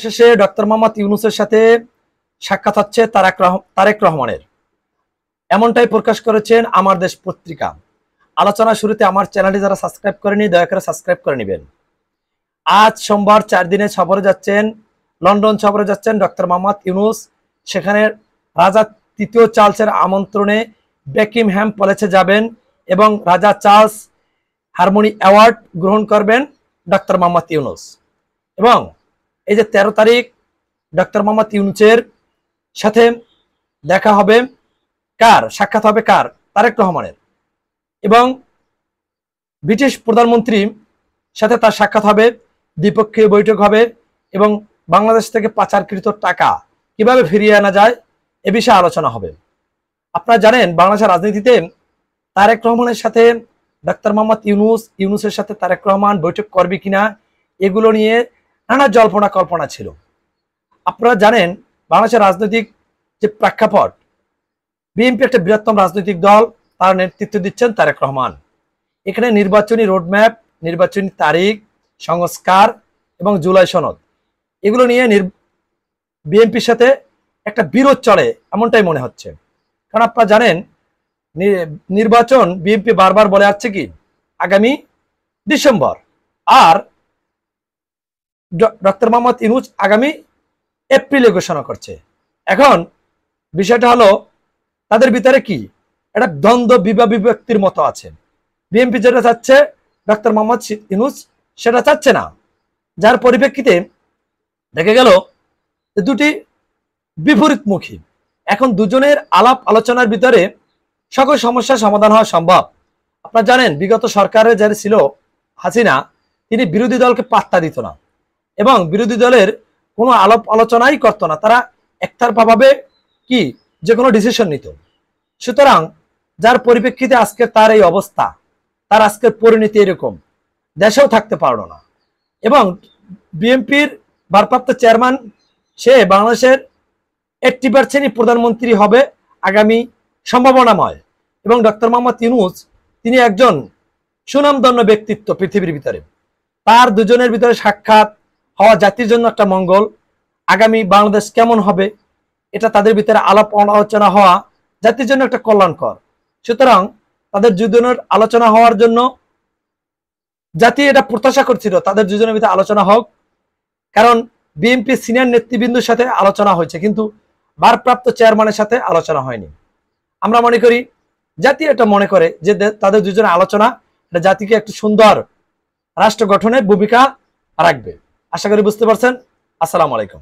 শেষে ডক্টর মোহাম্মদ ইউনূসের সাথে সাক্ষাৎ হচ্ছে তারেক রহমানের, এমনটাই প্রকাশ করেছেন আমার দেশ পত্রিকা। আলোচনা শুরুতে আমার চ্যানেলটি যারা সাবস্ক্রাইব করেনি দয়া করে সাবস্ক্রাইব করে নেবেন। আজ সোমবার 4 দিনে সফরে যাচ্ছেন, লন্ডন সফরে যাচ্ছেন ডক্টর মোহাম্মদ ইউনূস। সেখানে রাজা তৃতীয় চার্লসের আমন্ত্রণে বেকিংহ্যাম প্যালেসে যাবেন এবং রাজা চার্লস হারমোনি অ্যাওয়ার্ড গ্রহণ করবেন ডক্টর মোহাম্মদ ইউনূস। এবং এই যে 13 তারিখ ডক্টর মোহাম্মদ ইউনূসের সাথে দেখা হবে সাক্ষাৎ হবে তারেক রহমানের, এবং ব্রিটিশ প্রধানমন্ত্রীর সাথে তার সাক্ষাৎ হবে, দ্বিপক্ষীয় বৈঠক হবে এবং বাংলাদেশ থেকে পাচারকৃত টাকা কিভাবে ফিরিয়ে আনা যায় এ বিষয়ে আলোচনা হবে। আপনারা জানেন বাংলাদেশের রাজনীতিতে তারেক রহমানের সাথে ডক্টর মোহাম্মদ ইউনূসের সাথে তারেক রহমান বৈঠক করবে কিনা এগুলো নিয়ে নানা জল্পনা কল্পনা ছিল। আপনারা জানেন বাংলাদেশের রাজনৈতিক যে প্রেক্ষাপট, বিএনপি একটা বৃহত্তম রাজনৈতিক দল, তার নেতৃত্ব দিচ্ছেন তারেক রহমান। এখানে নির্বাচনী রোডম্যাপ, নির্বাচনী তারিখ, সংস্কার এবং জুলাই সনদ এগুলো নিয়ে বিএনপির সাথে একটা বিরোধ চলে এমনটাই মনে হচ্ছে। কারণ আপনারা জানেন নির্বাচন বিএনপি বারবার বলে আসছে কি আগামী ডিসেম্বর, আর ডক্টর মোহাম্মদ ইউনূস আগামী এপ্রিলে ঘোষণা করছে। এখন বিষয়টা হলো তাদের ভিতরে কি একটা দ্বন্দ্ব বিভক্তির মতো আছে। বিএনপি যেটা চাচ্ছে ডক্টর মোহাম্মদ ইউনূস সেটা চাচ্ছে না, যার পরিপ্রেক্ষিতে দেখা গেল দুটি বিপরীতমুখী। এখন দুজনের আলাপ আলোচনার ভিতরে সকল সমস্যার সমাধান হওয়া সম্ভব। আপনারা জানেন বিগত সরকারের যারা ছিল হাসিনা, তিনি বিরোধী দলকে পাত্তা দিত না এবং বিরোধী দলের কোনো আলাপ আলোচনাই করতো না, তারা একতরফাভাবে কি যে কোনো ডিসিশন নিত। সুতরাং যার পরিপ্রেক্ষিতে আজকে তার এই অবস্থা, তার আজকের পরিণতি এরকম, দেশেও থাকতে পারলো না। এবং বিএনপির ভারপ্রাপ্ত চেয়ারম্যান সে বাংলাদেশের 80% প্রধানমন্ত্রী হবে আগামী সম্ভাবনাময়, এবং ডক্টর মোহাম্মদ ইউনূস তিনি একজন সুনামধন্য ব্যক্তিত্ব পৃথিবীর ভিতরে। তার দুজনের ভিতরে সাক্ষাৎ হওয়া জাতির জন্য একটা মঙ্গল। আগামী বাংলাদেশ কেমন হবে এটা তাদের ভিতরে আলাপ আলোচনা হওয়া জাতির জন্য একটা কল্যাণকর। সুতরাং তাদের দুজনের আলোচনা হওয়ার জন্য জাতি এটা প্রত্যাশা করছিল তাদের দুজনের ভিতরে আলোচনা হোক, কারণ বিএনপি সিনিয়র নেতৃবৃন্দের সাথে আলোচনা হয়েছে কিন্তু ভারপ্রাপ্ত চেয়ারম্যানের সাথে আলোচনা হয়নি। আমরা মনে করি জাতি এটা মনে করে যে তাদের দুজনের আলোচনা এটা জাতিকে একটি সুন্দর রাষ্ট্র গঠনের ভূমিকা রাখবে। আশা করি বুঝতে পারছেন। আসসালামু আলাইকুম।